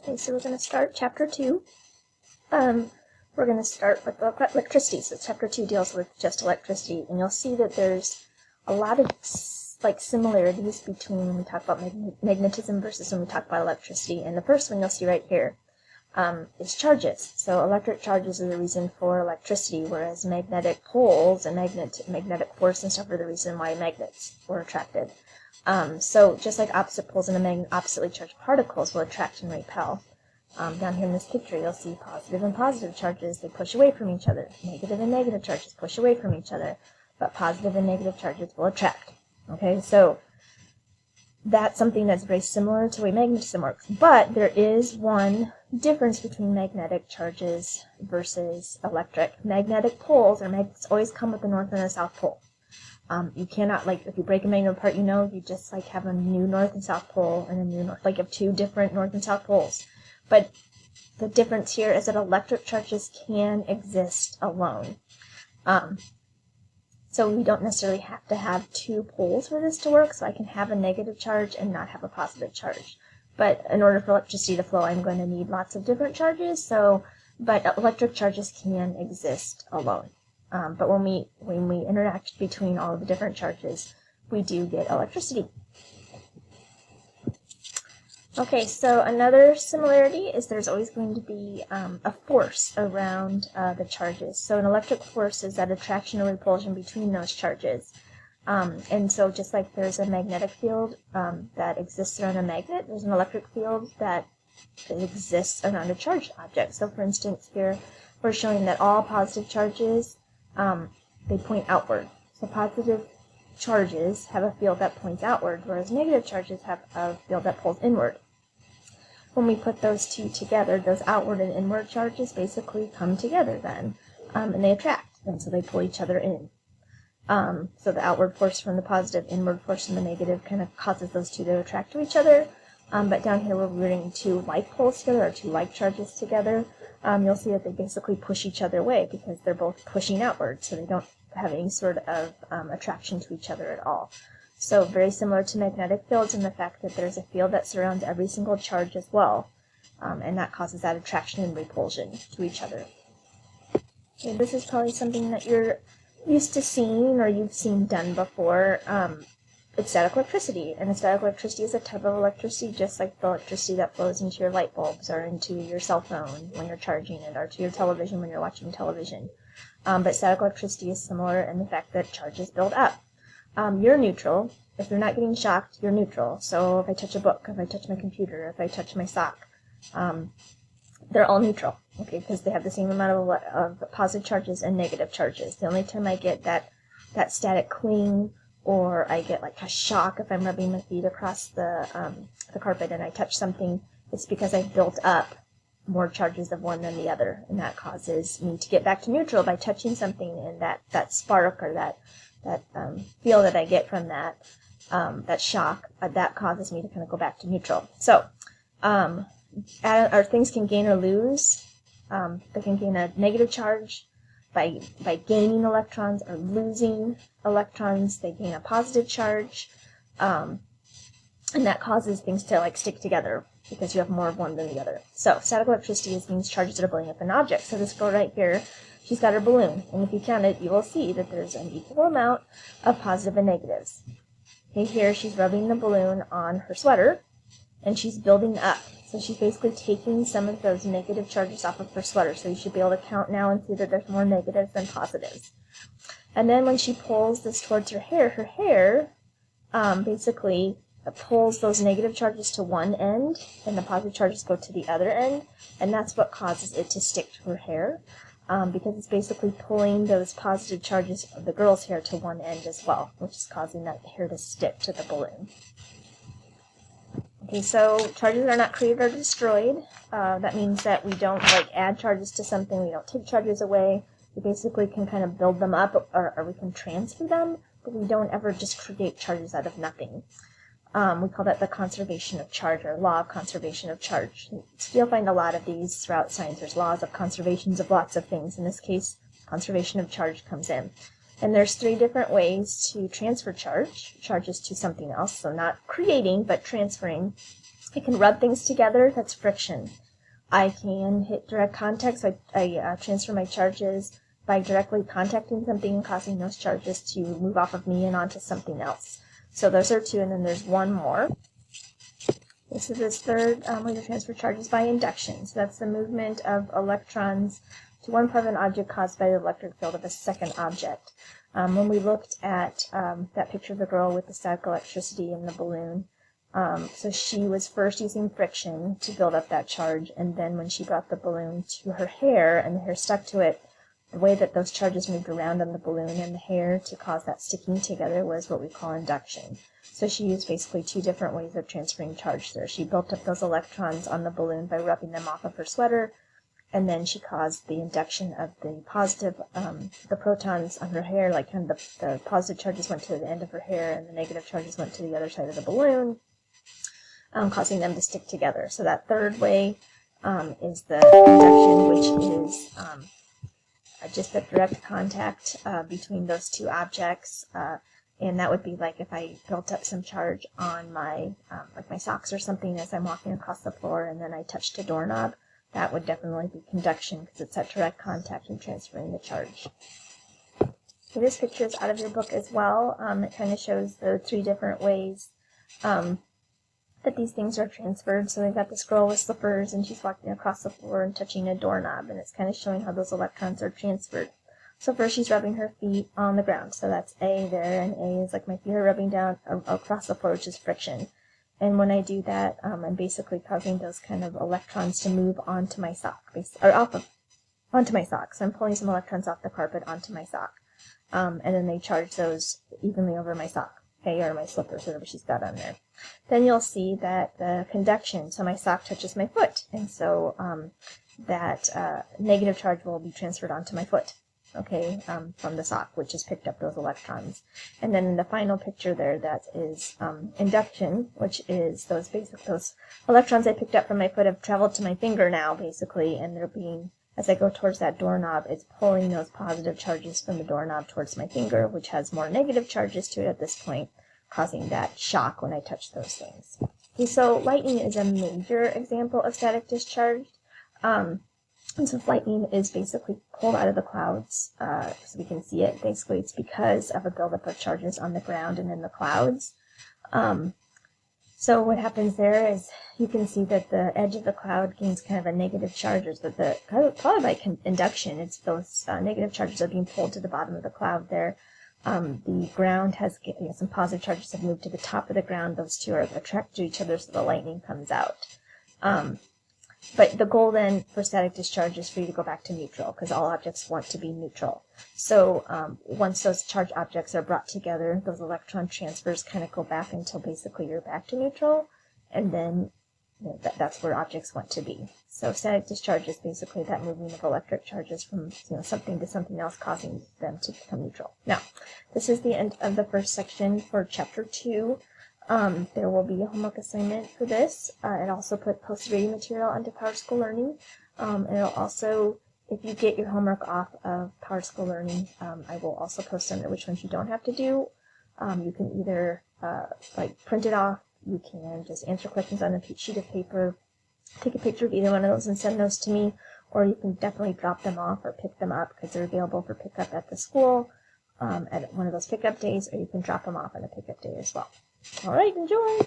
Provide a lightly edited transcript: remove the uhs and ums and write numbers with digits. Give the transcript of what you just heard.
Okay, so we're going to start Chapter 2. We're going to start with electricity. So Chapter 2 deals with just electricity, and you'll see that there's a lot of similarities between when we talk about magnetism versus when we talk about electricity. And the first one you'll see right here is charges. So electric charges are the reason for electricity, whereas magnetic poles and magnetic force and stuff are the reason why magnets were attracted. So just like opposite poles and oppositely charged particles will attract and repel. Down here in this picture, you'll see positive and positive charges. They push away from each other. Negative and negative charges push away from each other, but positive and negative charges will attract. Okay, so that's something that's very similar to the way magnetism works. But there is one difference between magnetic charges versus electric. Magnetic poles or magnets always come with a north and a south pole. You cannot, if you break a magnet apart, you just have a new north and south pole and a new north, you have two different north and south poles. But the difference here is that electric charges can exist alone. So we don't necessarily have to have two poles for this to work, so I can have a negative charge and not have a positive charge. But in order for electricity to flow, I'm going to need lots of different charges, but electric charges can exist alone. But when we interact between all of the different charges, we do get electricity. Okay, so another similarity is there's always going to be a force around the charges. So an electric force is that attraction or repulsion between those charges. And so just like there's a magnetic field that exists around a magnet, there's an electric field that exists around a charged object. So for instance, here we're showing that all positive charges, they point outward. So positive charges have a field that points outward, whereas negative charges have a field that pulls inward. When we put those two together, those outward and inward charges basically come together then, and they attract, and so they pull each other in. So the outward force from the positive, inward force from the negative kind of causes those two to attract to each other. But down here we're bringing two like poles together, or two like charges together. You'll see that they basically push each other away because they're both pushing outward, so they don't have any sort of attraction to each other at all. So very similar to magnetic fields in the fact that there's a field that surrounds every single charge as well, and that causes that attraction and repulsion to each other. Okay, this is probably something that you're used to seeing or you've seen done before. It's static electricity, and static electricity is a type of electricity just like the electricity that flows into your light bulbs or into your cell phone when you're charging it, or to your television when you're watching television. But static electricity is similar in the fact that charges build up. You're neutral. If you're not getting shocked, you're neutral. So if I touch a book, if I touch my computer, if I touch my sock, they're all neutral, okay, because they have the same amount of positive charges and negative charges. The only time I get that static cling, or I get a shock if I'm rubbing my feet across the carpet and I touch something, it's because I've built up more charges of one than the other, and that causes me to get back to neutral by touching something, and that spark or that feel that I get from that shock, that causes me to kind of go back to neutral. So, our things can gain or lose. They can gain a negative charge by gaining electrons, or losing electrons. They gain a positive charge, and that causes things to stick together because you have more of one than the other. So static electricity means charges that are building up an object. So this girl right here, she's got her balloon, and if you count it, you will see that there's an equal amount of positive and negatives. Okay, here she's rubbing the balloon on her sweater, and she's building up. So she's basically taking some of those negative charges off of her sweater. So you should be able to count now and see that there's more negatives than positives. And then when she pulls this towards her hair basically pulls those negative charges to one end, and the positive charges go to the other end, and that's what causes it to stick to her hair, because it's basically pulling those positive charges of the girl's hair to one end as well, which is causing that hair to stick to the balloon. Okay, so charges are not created or destroyed. That means that we don't add charges to something, we don't take charges away. We basically can kind of build them up, or we can transfer them, but we don't ever just create charges out of nothing. We call that the conservation of charge, or law of conservation of charge. You'll find a lot of these throughout science. There's laws of conservations of lots of things. In this case, conservation of charge comes in. And there's 3 different ways to transfer charges to something else. So not creating, but transferring I can rub things together, that's friction. I can hit direct contact, so I transfer my charges by directly contacting something and causing those charges to move off of me and onto something else. So those are two, and then there's one more. This is this third way to transfer charges by induction. So that's the movement of electrons to one part of an object caused by the electric field of a second object. When we looked at that picture of the girl with the static electricity in the balloon, so she was first using friction to build up that charge, and then when she brought the balloon to her hair and the hair stuck to it, the way that those charges moved around on the balloon and the hair to cause that sticking together was what we call induction. So she used basically two different ways of transferring charge there. She built up those electrons on the balloon by rubbing them off of her sweater, and then she caused the induction of the positive, the protons on her hair, like kind of the positive charges went to the end of her hair and the negative charges went to the other side of the balloon, causing them to stick together. So that third way is the induction, which is just a direct contact between those two objects, and that would be like if I built up some charge on my like my socks or something as I'm walking across the floor, and then I touched a doorknob. That would definitely be conduction because it's that direct contact and transferring the charge. So this picture is out of your book as well. It kind of shows the three different ways that these things are transferred. So we've got this girl with slippers and she's walking across the floor and touching a doorknob, and it's kind of showing how those electrons are transferred. So first she's rubbing her feet on the ground, so that's A there, and A is like my feet are rubbing down across the floor, which is friction. And when I do that, I'm basically causing those kind of electrons to move onto my sock, onto my sock. So I'm pulling some electrons off the carpet onto my sock, and then they charge those evenly over my sock, okay, or my slippers, whatever she's got on there. Then you'll see that the conduction, so my sock touches my foot, and so that negative charge will be transferred onto my foot, okay, from the sock, which has picked up those electrons. And then in the final picture there, that is induction, which is those electrons I picked up from my foot have traveled to my finger now, basically, and they're being, as I go towards that doorknob, it's pulling those positive charges from the doorknob towards my finger, which has more negative charges to it at this point, causing that shock when I touch those things. Okay, so lightning is a major example of static discharge. And so if lightning is basically pulled out of the clouds, so we can see it, basically it's because of a buildup of charges on the ground and in the clouds. So what happens there is you can see that the edge of the cloud gains kind of a negative charges, but probably by induction, it's those negative charges are being pulled to the bottom of the cloud there. The ground has some positive charges have moved to the top of the ground. Those two are attracted to each other, so the lightning comes out. But the goal then for static discharge is for you to go back to neutral, because all objects want to be neutral. So once those charged objects are brought together, those electron transfers kind of go back until basically you're back to neutral, and then that's where objects want to be. So static discharge is basically that moving of electric charges from something to something else, causing them to become neutral. Now, this is the end of the first section for Chapter 2. There will be a homework assignment for this. It also posted reading material onto PowerSchool Learning. And it'll also, if you get your homework off of PowerSchool Learning, I will also post on there which ones you don't have to do. You can either print it off. You can just answer questions on a sheet of paper, take a picture of either one of those and send those to me, or you can definitely drop them off or pick them up because they're available for pickup at the school at one of those pickup days, or you can drop them off on a pickup day as well. All right, enjoy!